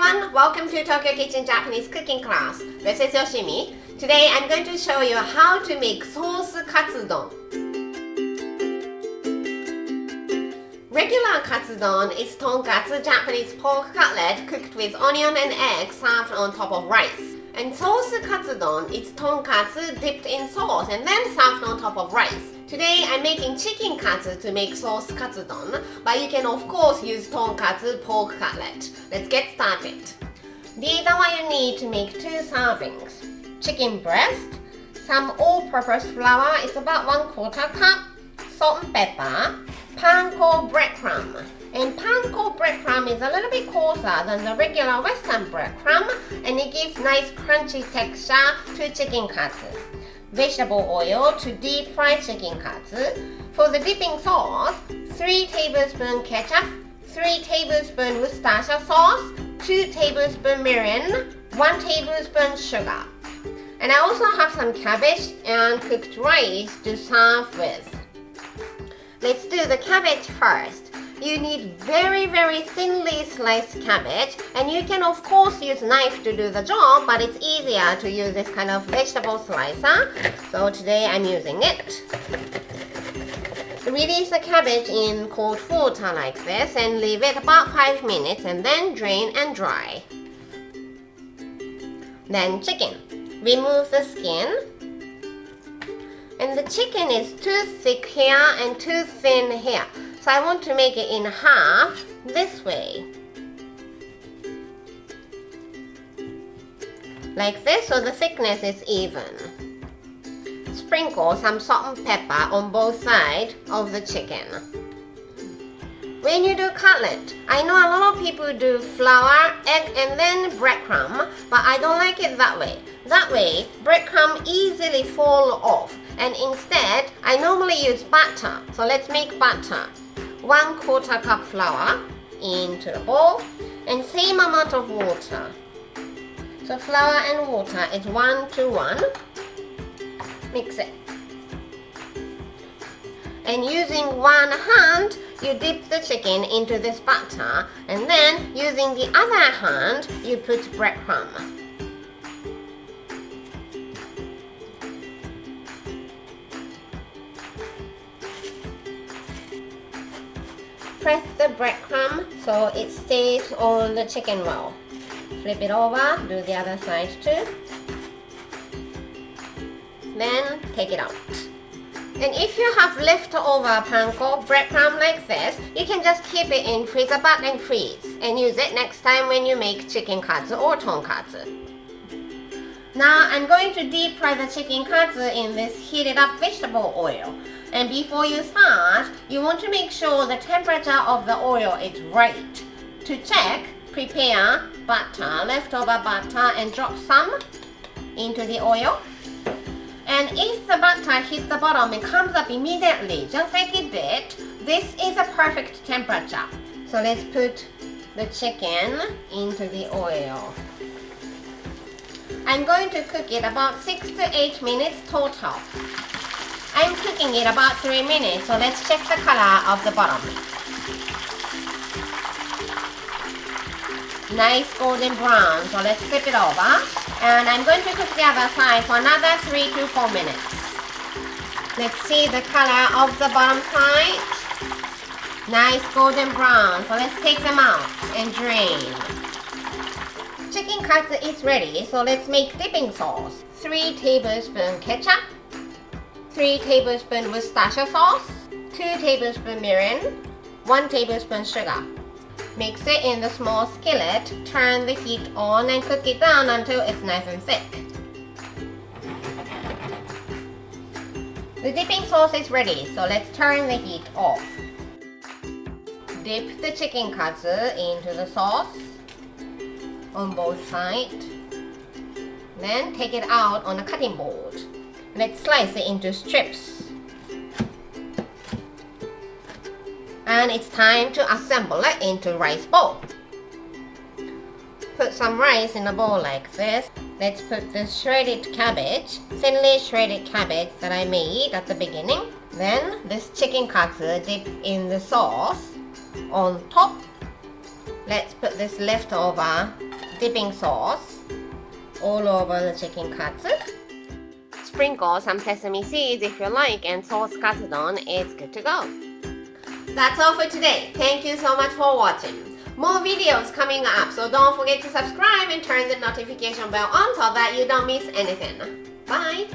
everyone, welcome to Tokyo Kitchen Japanese cooking class. This is Yoshimi. Today I'm going to show you how to make sauce katsudon. Regular katsudon is tonkatsu Japanese pork cutlet cooked with onion and egg served on top of rice. And sauce katsudon is tonkatsu dipped in sauce and then served on top of rice. Today I'm making chicken katsu to make sauce katsudon, but you can of course use tonkatsu pork cutlet. Let's get started. These are what you need to make 2 servings. Chicken breast, some all-purpose flour, it's about 1/4 cup, salt and pepper, panko breadcrumb. And panko breadcrumb is a little bit coarser than the regular western breadcrumb, and it gives nice crunchy texture to chicken katsu. Vegetable oil to deep fry chicken katsu. For the dipping sauce, 3 tablespoons ketchup, 3 tablespoons Worcestershire sauce, 2 tablespoons mirin, 1 tablespoon sugar. And I also have some cabbage and cooked rice to serve with. Let's do the cabbage first. You need very thinly sliced cabbage, and you can of course use knife to do the job, but it's easier to use this kind of vegetable slicer. So today I'm using it. Release the cabbage in cold water like this and leave it about 5 minutes and then drain and dry. Then chicken. Remove the skin. And the chicken is too thick here and too thin here. So I want to make it in half this way. Like this, so the thickness is even. Sprinkle some salt and pepper on both sides of the chicken. When you do cutlet, I know a lot of people do flour, egg and then breadcrumb, but I don't like it that way. That way, breadcrumb easily fall off, and instead, I normally use butter. So let's make butter. 1/4 cup flour into the bowl and same amount of water. So flour and water is 1 to 1. Mix it. And using one hand, you dip the chicken into this butter, and then using the other hand, you put breadcrumb. Press the breadcrumb so it stays on the chicken well. Flip it over, do the other side too. Then take it out. And if you have leftover panko breadcrumb like this, you can just keep it in freezer bag and freeze and use it next time when you make chicken katsu or tonkatsu. Now I'm going to deep fry the chicken katsu in this heated up vegetable oil. And before you start, you want to make sure the temperature of the oil is right. To check, prepare butter, leftover butter, and drop some into the oil. And if the butter hits the bottom and comes up immediately, just like it did, this is a perfect temperature. So let's put the chicken into the oil. I'm going to cook it about 6 to 8 minutes total. I'm cooking it about 3 minutes, so let's check the color of the bottom. Nice golden brown, so let's flip it over. And I'm going to cook the other side for another 3 to 4 minutes. Let's see the color of the bottom side. Nice golden brown, so let's take them out and drain. Chicken katsu is ready, so let's make dipping sauce. 3 tablespoons ketchup, 3 tablespoons Worcestershire sauce, 2 tablespoons mirin, 1 tablespoon sugar. Mix it in the small skillet, turn the heat on and cook it down until it's nice and thick. The dipping sauce is ready, so let's turn the heat off. Dip the chicken katsu into the sauce on both sides. Then take it out on a cutting board. Let's slice it into strips. And it's time to assemble it into rice bowl. Put some rice in a bowl like this. Let's put the shredded cabbage, thinly shredded cabbage that I made at the beginning. Then this chicken katsu dipped in the sauce on top. Let's put this leftover dipping sauce all over the chicken katsu. Sprinkle some sesame seeds if you like, and sauce katsudon is good to go. That's all for today. Thank you so much for watching. More videos coming up, so don't forget to subscribe and turn the notification bell on so that you don't miss anything. Bye!